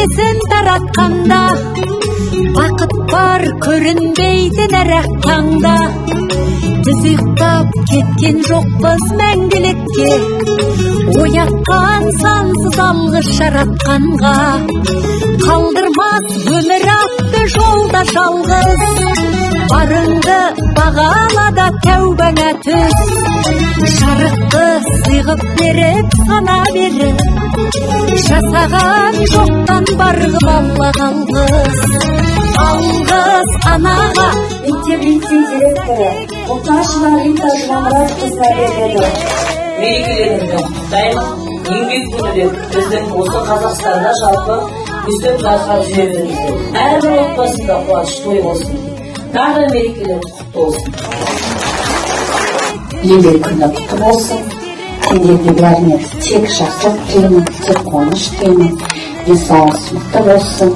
пердесін таратқанда, бақыт бар көрінбейтін әр-ақ таңда. Біз ұйықтап кеткен жоқпыз мәңгілікке, оятқан сансыз алғыс жаратқанға. Қалдырмас өмір атты жолда жалғыз, барыңды бағалада тәубаңа түс. Жарықты сыйғып беріп сана беріп, жасаған жоқтан барғып алла қалғыз. Алғыз анаға. Мектеп-лицей директоры Мұқташева Рита Жұмамұратқызына беріледі. Мерекелеріңді құттықтаймын. Еңбек күні деп біздің осы Қазақстанда жалпы үздік жарқырап жүре беріңіздер. Әрбір отбасында қуаныш той болсын. Тағы мерекелер құтты болсын. Еңбек күні құтты болсын. Сендерге бәріне тек жақсылық тілеймін, тек қуаныш тілеймін. Денсаулық мықты болсын.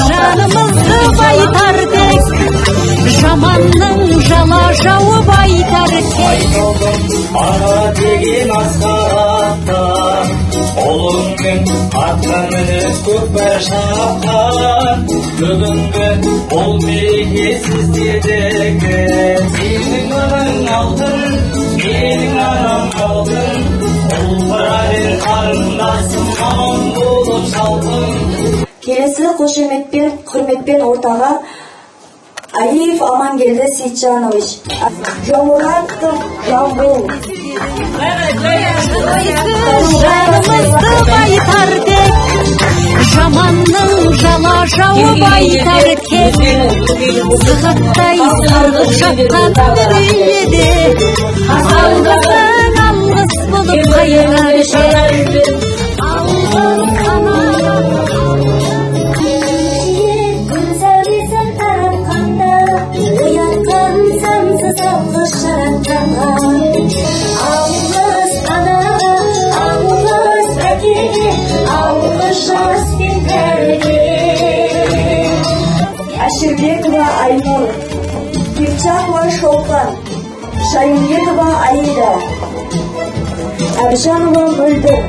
Жанымызды байтардек, жаманның жала жауып айтар кек. Ана деген асқарата, ұлыңмен атқа мініп көкпар шапқан. Бүгінгі бұл мереке сіздердегі, сенің анаң алтын, менің анам алтын. Ұлпырайын қарындасым аман болып шалқын. Келесі қошеметпен, құрметпен ортаға Алиев Амангелді Сейтжанович, Жомуратов Жамбыл. Жанымызды байтардек, жаманның жала жауып айтар кек. Сығаттай сарғып жатқан дүниеде, алғысын алғыс болып қайырар жер. Алғыс анаға. Күн сәулесін таратқанда, оятқан сансыз алғыс жаратқанға. Алғыс анаға, алғыс әкеге, алғыс жас пен кәріге. Әшірбекова Айнұр, Кепчакова Шолпан, Шайынбекова Аида, Әбжанова Мөлдір,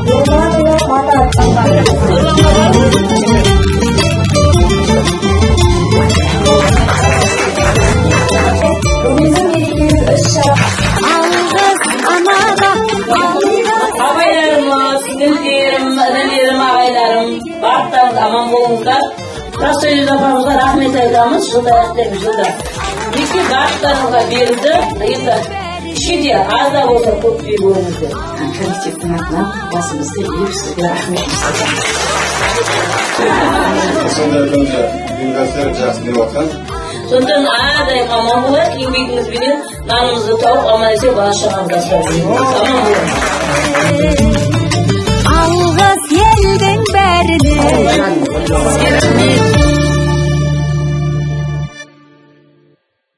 Нұрманова Манат. Бүгінгі мерекелік іс-шара. Алғыс анаға. Абайларымыз, сіңілдерім, інілерім, ағайларым, барлықтарыңыз аман болыңыздар. Простойлы апамызға рахмет айтамыз, жылдаяқтарымыз жылда. Мектеп барлықтарыңызға берілді, енді ішінде аз да болса көп беріңіздер. Коллективтің атынан басымызды иіп сізге рахмет. Сондай күнде ұйымдастар жақсы деп отқан. Сондықтан әрдайым аман болады, еңбегіңізбенен нанымызды тауып, аман есе бала-шағамызды асырап жүріңіз. Аман болыңыз. Алғыс елдің бәріне.